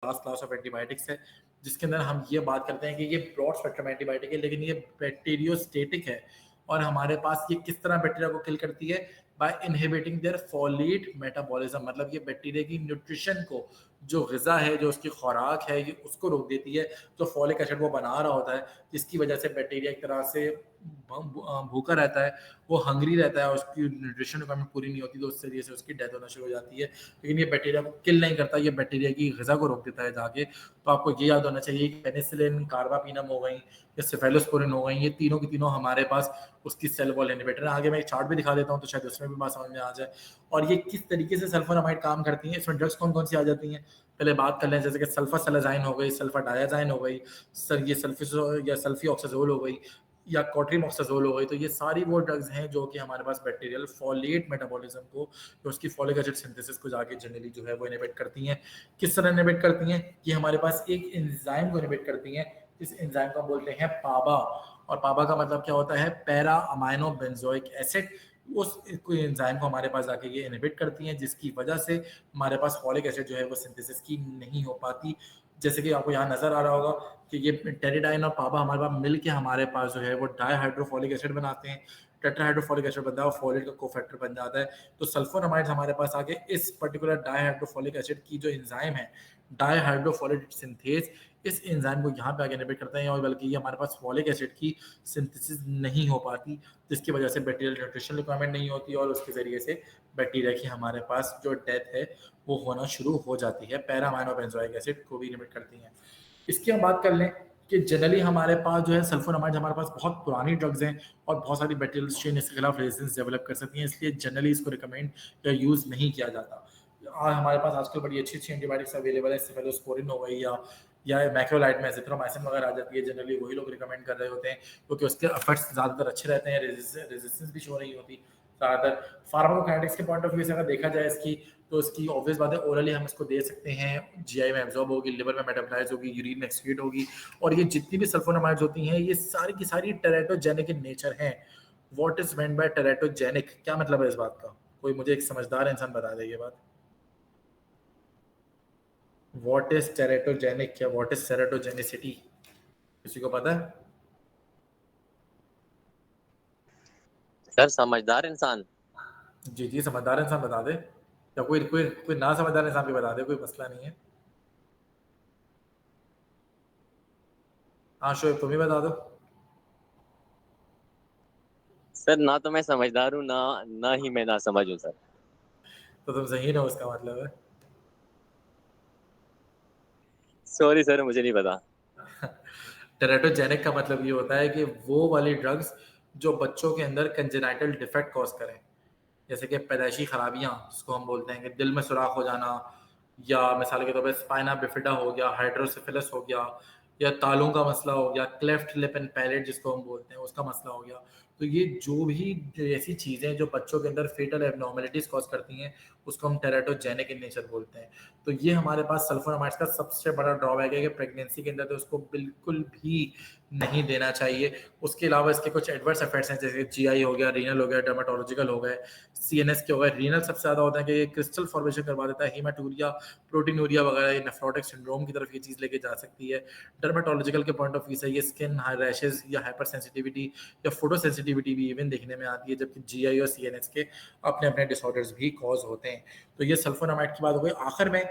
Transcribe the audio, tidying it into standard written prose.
Vast class of antibiotics है, जिसके अंदर हम ये बात करते हैं कि ये ब्रॉड स्पेक्ट्रम एंटीबायोटिक है, लेकिन ये बैक्टीरियोस्टेटिक है। और हमारे पास ये किस तरह बैक्टीरिया को किल करती है? By inhibiting their folate metabolism, मतलब ये बैक्टीरिया की न्यूट्रिशन को, जो ग़िज़ा है, जो उसकी खुराक है, ये उसको रोक देती है। जो फॉलिक एसिड वो बना रहा होता है, जिसकी वजह से बैक्टीरिया एक तरह से भूखा रहता है, वो हंग्री रहता है और उसकी न्यूट्रिशन रिक्वायरमेंट पूरी नहीं होती, तो उस तरीके से उसकी डेथ होना शुरू हो जाती है। लेकिन ये बैक्टीरिया को किल नहीं करता, ये बैक्टीरिया की ग़िज़ा को रोक देता है जाके। तो आपको ये याद होना चाहिए कि पेनिसिलिन, कार्बापेनम हो गई या सेफेलोस्पोरिन हो गई, ये तीनों की तीनों हमारे पास उसकी सेल वॉल इनहिबिटर है। आगे मैं एक चार्ट भी दिखा देता हूँ, तो शायद उसमें भी बात समझ में आ जाए। और ये किस तरीके से सल्फोनामाइड काम करती हैं, इसमें ड्रग्स कौन-कौन सी आ जाती हैं? पहले बात कर लें, जैसे कि सल्फासालाज़ाइन हो गई, सल्फाडायाज़ाइन हो गई, ये सल्फिसो या सल्फिऑक्साज़ोल हो गई या कॉट्रिमॉक्साज़ोल हो गई। तो ये सारी वो ड्रग्स हैं जो कि हमारे पास बैक्टीरियल फॉलेट मेटाबॉलिज्म को, जो उसकी फॉलिक एसिड सिंथेसिस को जाके जनरली जो है वो इनहिबिट करती हैं। किस तरह इनहिबिट करती हैं? ये हमारे पास एक एंजाइम को इनहिबिट करती हैं। इस एंजाइम को हम बोलते हैं पाबा, और पाबा का मतलब क्या होता है? Para amino benzoic acid. उस एंजाइम को हमारे पास आके ये इनहिबिट करती हैं, जिसकी वजह से हमारे पास फॉलिक एसिड जो है वो सिंथेसिस की नहीं हो पाती। जैसे कि आपको यहाँ नज़र आ रहा होगा कि ये टेरिडाइन और पाबा हमारे पास मिल के हमारे पास जो है वो डाइहाइड्रोफोलिक एसिड बनाते हैं। टेट्राहाइड्रोफोलिक एसिड बनता है और फोलेट का कोफैक्टर बन जाता है। तो सल्फोनामाइड्स हमारे पास आके इस पर्टिकुलर डाइहाइड्रोफोलिक एसिड की जो एंजाइम है, डाइहाइड्रोफोलेट सिंथेज, इस एंजाइम को यहाँ पे आके इनहिबिट करते हैं, और बल्कि ये हमारे पास फॉलिक एसिड की सिंथेसिस नहीं हो पाती, जिसकी वजह से बैक्टीरियल न्यूट्रिशन रिक्वायरमेंट नहीं होती और उसके ज़रिए से बैक्टीरिया की हमारे पास जो डेथ है वो होना शुरू हो जाती है। पैरा अमाइनो बेंजोइक एसिड को भी इनहिबिट करती हैं। इसकी हम बात कर लें कि जनरली हमारे पास जो है सल्फोनामाइड हमारे पास बहुत पुरानी ड्रग्स हैं और बहुत सारी बैक्टीरियल स्ट्रेन इसके खिलाफ रेजिस्टेंस डेवलप कर सकती हैं, इसलिए जनरली इसको रिकमेंड या यूज़ नहीं किया जाता। हमारे पास आजकल बड़ी अच्छी-अच्छी एंटीबायोटिक्स अवेलेबल है, सेफेलोस्पोरिन हो गई या मैक्रोलाइड में एजिथ्रोमाइसिन वगैरह आ जाती है, जनरली वही लोग रिकमेंड कर रहे होते हैं, क्योंकि उसके इफेक्ट्स ज़्यादातर अच्छे रहते हैं, रेजिस्टेंस भी शो नहीं होती। ज़्यादातर फार्माकोकाइनेटिक्स के पॉइंट ऑफ व्यू से अगर देखा जाए इसकी, तो इसकी ऑब्वियस बात है, ओरली हम इसको दे सकते हैं, जीआई में एब्जॉर्ब होगी, लिवर में मेटाबोलाइज होगी, यूरिन में एक्सक्रीट होगी। और ये जितनी भी सल्फोनामाइड्स होती हैं, ये सारी की सारी टेरेटोजेनिक इन नेचर हैं। What is meant by teratogenic? क्या मतलब है इस बात का? कोई मुझे एक समझदार इंसान बता दे ये बात। व्हाट इज टेरेटोजेनिक या व्हाट इज टेरेटोजेनिसिटी? किसी को पता है? सर समझदार इंसान। जी जी, समझदार इंसान बता दे, या कोई कोई कोई ना समझदार इंसान भी बता दे, कोई मसला नहीं है। हाँ शोएब, तुम ही बता दो। सर ना तो मैं समझदार हूँ, ना ना ही मैं ना समझ हूँ सर। तो तुम सही ना, उसका मतलब है। सॉरी सर, मुझे नहीं पता। टेरेटोजेनिक का मतलब ये होता है कि वो वाली ड्रग्स जो बच्चों के अंदर कंजेनाइटल डिफेक्ट कॉज करें, जैसे कि पैदाइशी खराबियां, जिसको हम बोलते हैं कि दिल में सुराख हो जाना, या मिसाल के तौर पर स्पाइना बिफिडा हो गया, हाइड्रोसिफिलिस हो गया, या तालुओं का मसला हो गया, क्लेफ्ट लिप एंड पैलेट जिसको हम बोलते हैं उसका मसला हो गया। तो ये जो भी ऐसी चीज़ें जो बच्चों के अंदर फेटल एबनॉर्मेलिटीज कॉज करती हैं, उसको हम टेरेटोजेनिक इन नेचर बोलते हैं। तो ये हमारे पास सल्फोनामाइड्स का सबसे बड़ा ड्रॉबैक है कि प्रेगनेंसी के अंदर तो उसको बिल्कुल भी नहीं देना चाहिए। उसके अलावा इसके कुछ एडवर्स इफेक्ट्स हैं, जैसे जीआई हो गया, रीनल हो गया, डर्माटोलॉजिकल हो गए, सीएनएस के हो गए। रीनल सबसे ज़्यादा होता है कि ये क्रिस्टल फॉर्मेशन करवा देता है, हीमाटूरिया, प्रोटीनूरिया वगैरह, ये नेफ्रोटिक सिंड्रोम की तरफ ये चीज़ लेके जा सकती है। डर्माटोलॉजिकल के पॉइंट ऑफ व्यू से ये स्किन रैशेज या हाइपर सेंसिटिविटी या फोटो सेंसिटिविटी भी इवन देखने में आती है, जबकि जीआई और सीएनएस के अपने अपने डिसऑर्डर्स भी कॉज होते हैं। तो ये सल्फोनामाइड की बात हो गई। आखिर में